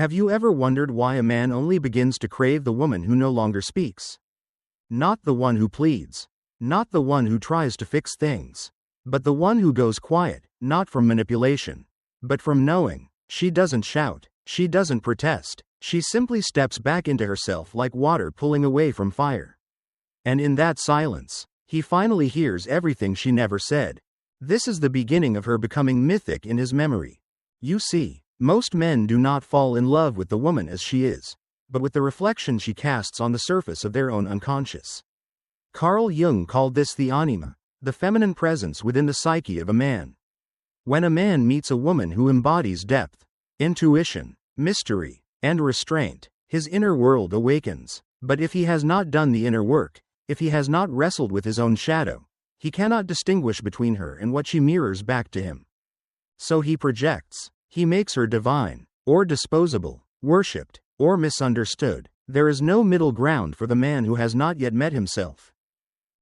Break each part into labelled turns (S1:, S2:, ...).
S1: Have you ever wondered why a man only begins to crave the woman who no longer speaks? Not the one who pleads. Not the one who tries to fix things. But the one who goes quiet, not from manipulation, but from knowing. She doesn't shout. She doesn't protest. She simply steps back into herself like water pulling away from fire. And in that silence, he finally hears everything she never said. This is the beginning of her becoming mythic in his memory. You see, most men do not fall in love with the woman as she is, but with the reflection she casts on the surface of their own unconscious. Carl Jung called this the Anima, the feminine presence within the psyche of a man. When a man meets a woman who embodies depth, intuition, mystery, and restraint, his inner world awakens. But if he has not done the inner work, if he has not wrestled with his own shadow, he cannot distinguish between her and what she mirrors back to him. So he projects. He makes her divine, or disposable, worshipped, or misunderstood. There is no middle ground for the man who has not yet met himself.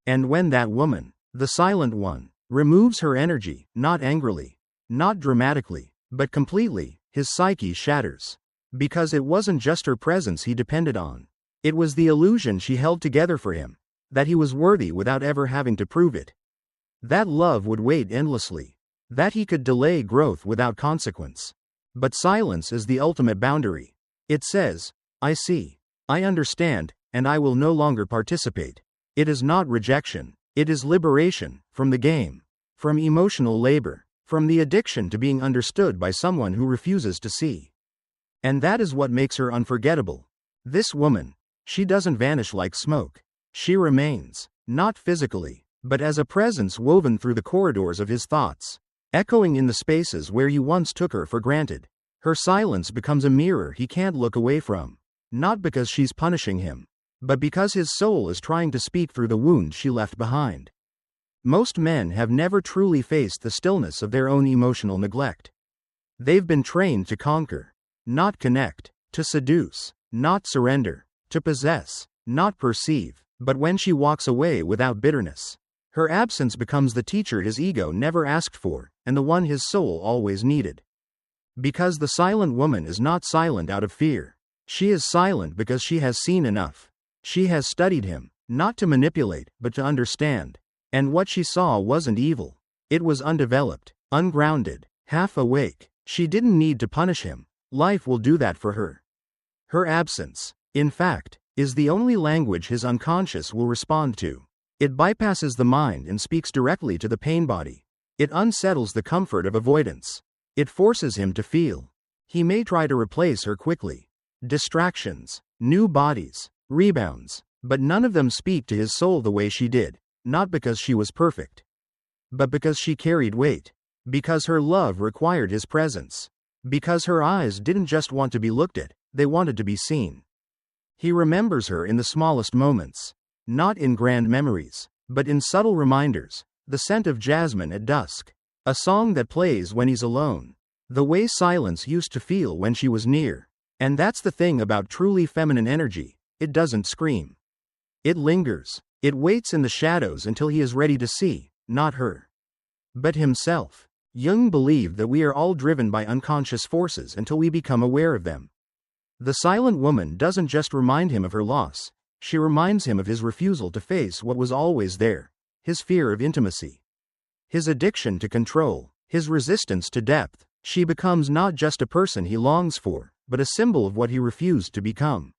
S1: And when that woman, the silent one, removes her energy, not angrily, not dramatically, but completely, his psyche shatters. Because it wasn't just her presence he depended on. It was the illusion she held together for him, that he was worthy without ever having to prove it. That love would wait endlessly. That he could delay growth without consequence. But silence is the ultimate boundary. It says, I see, I understand, and I will no longer participate. It is not rejection. It is liberation, from the game, from emotional labor, from the addiction to being understood by someone who refuses to see. And that is what makes her unforgettable. This woman, she doesn't vanish like smoke. She remains, not physically, but as a presence woven through the corridors of his thoughts, echoing in the spaces where you once took her for granted. Her silence becomes a mirror he can't look away from, not because she's punishing him, but because his soul is trying to speak through the wound she left behind. Most men have never truly faced the stillness of their own emotional neglect. They've been trained to conquer, not connect, to seduce, not surrender, to possess, not perceive. But when she walks away without bitterness, her absence becomes the teacher his ego never asked for, and the one his soul always needed. Because the silent woman is not silent out of fear. She is silent because she has seen enough. She has studied him, not to manipulate, but to understand. And what she saw wasn't evil. It was undeveloped, ungrounded, half awake. She didn't need to punish him. Life will do that for her. Her absence, in fact, is the only language his unconscious will respond to. It bypasses the mind and speaks directly to the pain body. It unsettles the comfort of avoidance. It forces him to feel. He may try to replace her quickly. Distractions, new bodies, rebounds, but none of them speak to his soul the way she did, not because she was perfect, but because she carried weight, because her love required his presence, because her eyes didn't just want to be looked at, they wanted to be seen. He remembers her in the smallest moments, not in grand memories, but in subtle reminders, the scent of jasmine at dusk, a song that plays when he's alone, the way silence used to feel when she was near. And that's the thing about truly feminine energy, it doesn't scream. It lingers, it waits in the shadows until he is ready to see, not her, but himself. Jung believed that we are all driven by unconscious forces until we become aware of them. The silent woman doesn't just remind him of her loss, she reminds him of his refusal to face what was always there, his fear of intimacy, his addiction to control, his resistance to depth. She becomes not just a person he longs for, but a symbol of what he refused to become.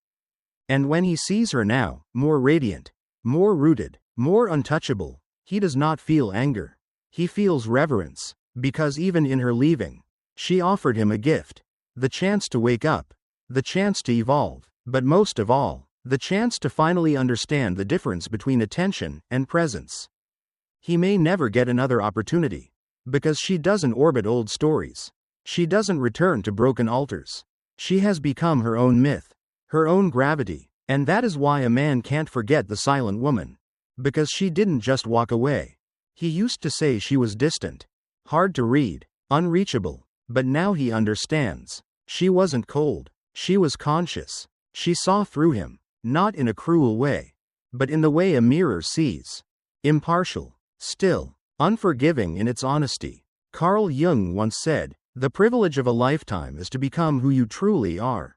S1: And when he sees her now, more radiant, more rooted, more untouchable, he does not feel anger. He feels reverence, because even in her leaving, she offered him a gift, the chance to wake up, the chance to evolve, but most of all, the chance to finally understand the difference between attention and presence. He may never get another opportunity, because she doesn't orbit old stories. She doesn't return to broken altars. She has become her own myth, her own gravity, and that is why a man can't forget the silent woman. Because she didn't just walk away. He used to say she was distant, hard to read, unreachable, but now he understands. She wasn't cold. She was conscious. She saw through him, not in a cruel way, but in the way a mirror sees. Impartial, still, unforgiving in its honesty. Carl Jung once said, The privilege of a lifetime is to become who you truly are.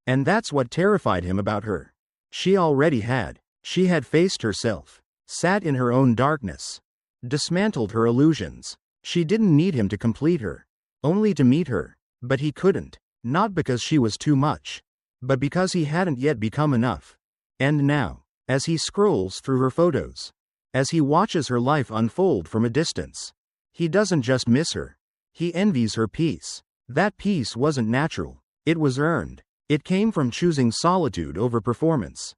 S1: And that's what terrified him about her. She already had. She had faced herself, sat in her own darkness, dismantled her illusions. She didn't need him to complete her, only to meet her. But he couldn't, not because she was too much, but because he hadn't yet become enough. And now, as he scrolls through her photos, as he watches her life unfold from a distance, he doesn't just miss her. He envies her peace. That peace wasn't natural. It was earned. It came from choosing solitude over performance,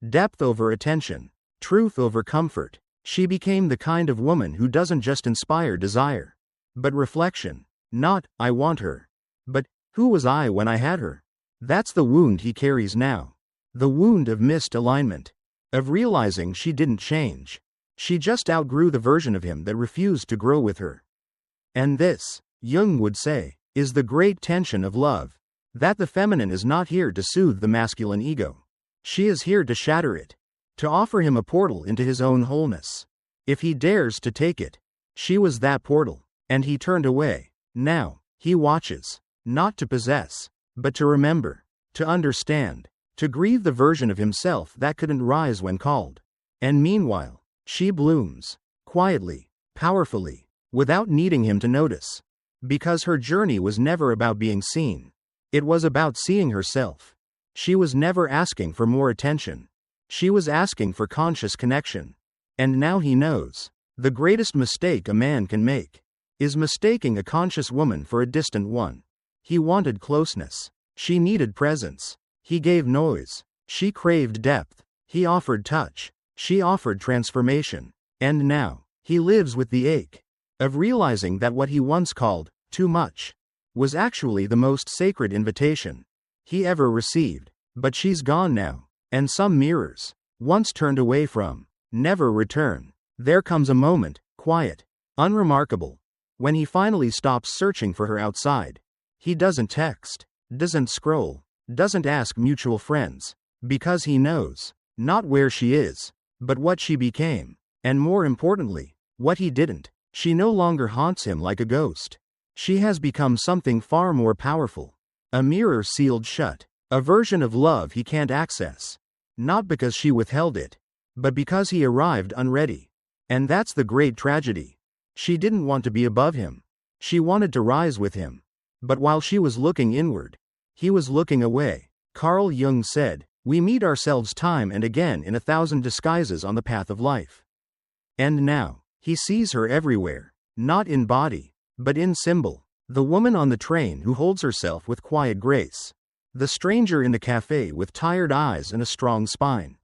S1: depth over attention, truth over comfort. She became the kind of woman who doesn't just inspire desire, but reflection. Not, I want her, but, who was I when I had her? That's the wound he carries now. The wound of missed alignment, of realizing she didn't change. She just outgrew the version of him that refused to grow with her. And this, Jung would say, is the great tension of love. That the feminine is not here to soothe the masculine ego. She is here to shatter it, to offer him a portal into his own wholeness. If he dares to take it, she was that portal, and he turned away. Now, he watches, not to possess, but to remember, to understand, to grieve the version of himself that couldn't rise when called. And meanwhile, she blooms, quietly, powerfully, without needing him to notice. Because her journey was never about being seen. It was about seeing herself. She was never asking for more attention. She was asking for conscious connection. And now he knows. The greatest mistake a man can make is mistaking a conscious woman for a distant one. He wanted closeness. She needed presence. He gave noise. She craved depth. He offered touch. She offered transformation. And now, he lives with the ache of realizing that what he once called too much was actually the most sacred invitation he ever received. But she's gone now, and some mirrors, once turned away from, never return. There comes a moment, quiet, unremarkable, when he finally stops searching for her outside. He doesn't text, doesn't scroll, doesn't ask mutual friends, because he knows, not where she is, but what she became, and more importantly, what he didn't. She no longer haunts him like a ghost. She has become something far more powerful. A mirror sealed shut. A version of love he can't access. Not because she withheld it, but because he arrived unready. And that's the great tragedy. She didn't want to be above him. She wanted to rise with him. But while she was looking inward, he was looking away. Carl Jung said, "We meet ourselves time and again in 1,000 disguises on the path of life." And now, he sees her everywhere, not in body, but in symbol. The woman on the train who holds herself with quiet grace. The stranger in the cafe with tired eyes and a strong spine.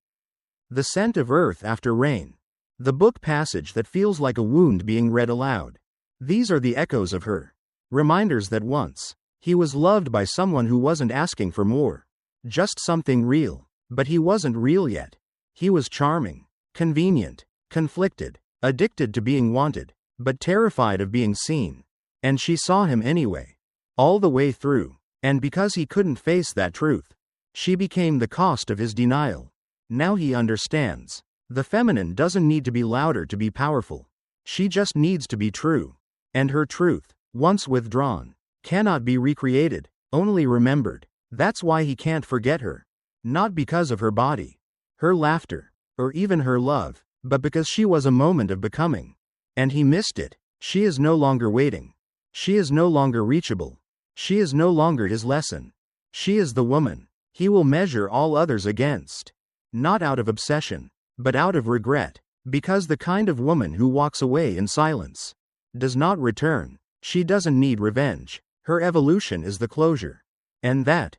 S1: The scent of earth after rain. The book passage that feels like a wound being read aloud. These are the echoes of her. Reminders that once, he was loved by someone who wasn't asking for more. Just something real. But he wasn't real yet. He was charming, convenient, conflicted, addicted to being wanted, but terrified of being seen. And she saw him anyway. All the way through. And because he couldn't face that truth, she became the cost of his denial. Now he understands. The feminine doesn't need to be louder to be powerful. She just needs to be true. And her truth, once withdrawn, cannot be recreated, only remembered. That's why he can't forget her. Not because of her body, her laughter, or even her love, but because she was a moment of becoming. And he missed it. She is no longer waiting. She is no longer reachable. She is no longer his lesson. She is the woman he will measure all others against. Not out of obsession, but out of regret. Because the kind of woman who walks away in silence does not return. She doesn't need revenge. Her evolution is the closure. And that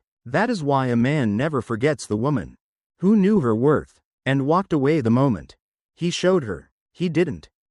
S1: is why a man never forgets the woman who knew her worth and walked away the moment he showed her he didn't.